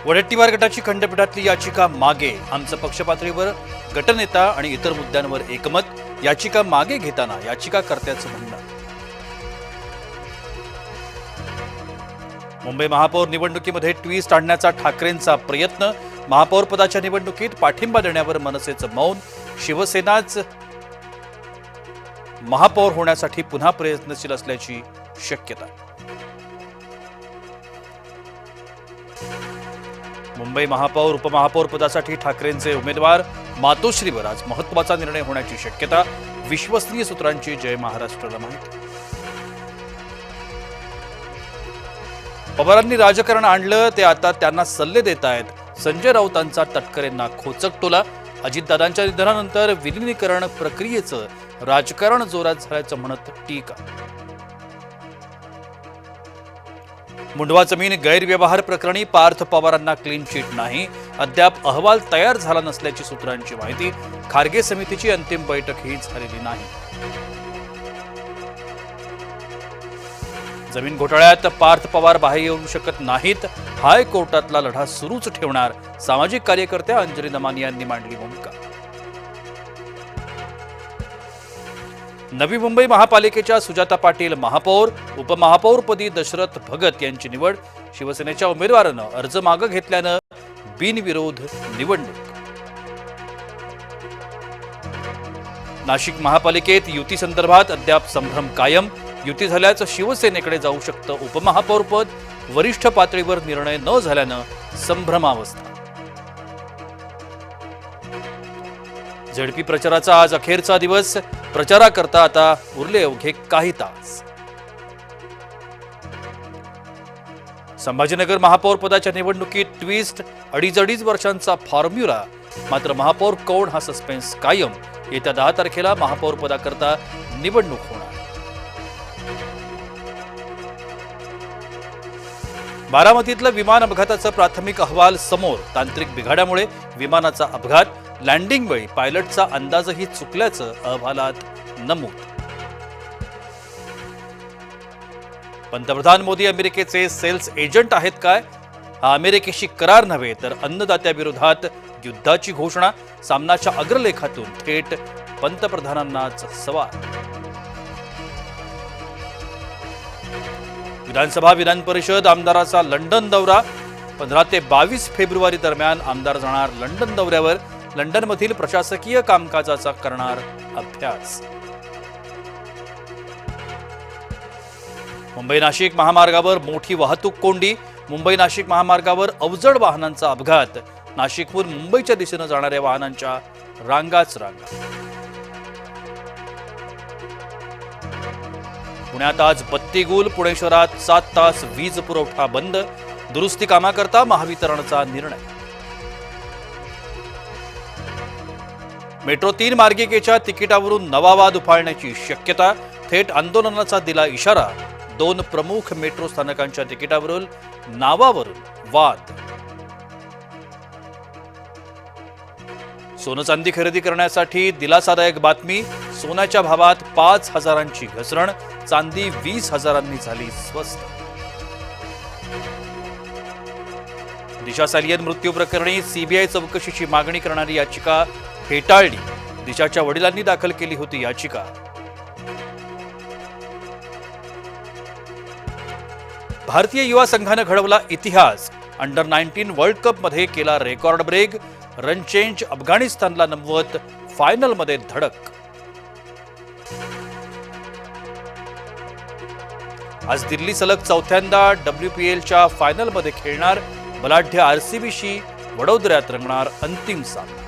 वडेट्टीवार गटाची खंडपीठातली याचिका मागे, आमचं पक्षपातळीवर गटनेता आणि इतर मुद्द्यांवर एकमत, याचिका मागे घेताना याचिकाकर्त्याचं म्हणणं. मुंबई महापौर निवडणुकीमध्ये ट्विस्ट आणण्याचा ठाकरेंचा प्रयत्न, महापौर पदाच्या निवडणुकीत पाठिंबा देण्यावर मनसेचं मौन, शिवसेनाच महापौर होण्यासाठी पुन्हा प्रयत्नशील असल्याची शक्यता. मुंबई महापौर उपमहापौर पदासाठी ठाकरेंचे उमेदवार मातोश्रीवर आज महत्त्वाचा निर्णय होण्याची शक्यता, विश्वसनीय सूत्रांची जय महाराष्ट्राला माहिती. पवारांनी राजकारण आणलं ते आता त्यांना सल्ले देत आहेत, संजय राऊतांचा तटकरेंना खोचक टोला. अजितदादांच्या निधनानंतर विलिनीकरण प्रक्रियेचं राजकारण जोरात झाल्याचं म्हणत टीका. मुंडवा जमीन गैरव्यवहार प्रकरणी पार्थ पवारांना क्लीन चिट नाही, अद्याप अहवाल तयार झाला नसल्याची सूत्रांची माहिती. खारगे समितीची अंतिम बैठकही झालेली नाही. जमीन घोटाळ्यात पार्थ पवार बाहेर येऊ शकत नाहीत, हायकोर्टातला लढा सुरूच ठेवणार, सामाजिक कार्यकर्त्या अंजली नमानी यांनी मांडली भूमिका. नवी मुंबई महापालिकेच्या सुजाता पाटील महापौर, उपमहापौरपदी दशरथ भगत यांची निवड. शिवसेनेच्या उमेदवारानं अर्ज मागे घेतल्यानं बिनविरोध निवडणूक. नाशिक महापालिकेत युती संदर्भात अद्याप संभ्रम कायम, युती झाल्याचं शिवसेनेकडे जाऊ शकतं उपमहापौरपद, वरिष्ठ पातळीवर निर्णय न झाल्यानं संभ्रमावस्था. झेडपी प्रचाराचा आज अखेरचा दिवस, प्रचाराकरता आता उरले अवघे काही तास. संभाजीनगर महापौर पदाच्या निवडणुकीत ट्विस्ट, अडीच वर्षांचा फॉर्म्युला, मात्र महापौर कोण हा सस्पेन्स कायम. येत्या 10 तारखेला महापौर पदाकरता निवडणूक होणार. बारामतीतलं विमान अपघाताचा प्राथमिक अहवाल समोर, तांत्रिक बिघाडामुळे विमानाचा अपघात, लँडिंग वेळी पायलटचा अंदाजही चुकल्याचं अहवालात नमूद. पंतप्रधान मोदी अमेरिकेचे सेल्स एजंट आहेत काय? हा अमेरिकेशी करार नव्हे तर अन्नदात्याविरोधात युद्धाची घोषणा. सामनाच्या अग्रलेखातून थेट पंतप्रधानांनाच सवाल. विधानसभा विधान परिषद आमदाराचा लंडन दौरा, 15 ते 22 फेब्रुवारी दरम्यान आमदार जाणार लंडन दौऱ्यावर. लंडनमधील प्रशासकीय कामकाजाचा करणार अभ्यास. मुंबई नाशिक महामार्गावर मोठी वाहतूक कोंडी, मुंबई नाशिक महामार्गावर अवजड वाहनांचा अपघात, नाशिकहून मुंबईच्या दिशेने जाणाऱ्या वाहनांच्या रांगाच रांगा. पुण्यात आज बत्ती गुल, पुणे शहरात 7 तास वीज पुरवठा बंद, दुरुस्ती कामाकरता महावितरणचा निर्णय. मेट्रो 3 मार्गिकेच्या तिकिटावरून नवा वाद उफाळण्याची शक्यता, थेट आंदोलनाचा दिला इशारा. 2 प्रमुख मेट्रो स्थानकांच्या तिकिटावरून नावावरून वाद. सोनं चांदी खरेदी करण्यासाठी दिलासादायक बातमी, सोन्याच्या भावात 5,000ची घसरण, चांदी 20,000नी झाली स्वस्त. दिशा सालियन मृत्यू प्रकरणी सीबीआय चौकशीची मागणी करणारी याचिका फेटाळली, दिशाच्या वडिलांनी दाखल केली होती याचिका. भारतीय युवा संघानं घडवला इतिहास, अंडर 19 वर्ल्ड कप मध्ये केला रेकॉर्ड ब्रेक, रन चेंज अफगाणिस्तानला नमवत फायनलमध्ये धडक. आज दिल्ली सलग चौथ्यांदा WPLच्या फायनलमध्ये खेळणार, बलाढ्य RCBशी वडोदऱ्यात रंगणार अंतिम सामना.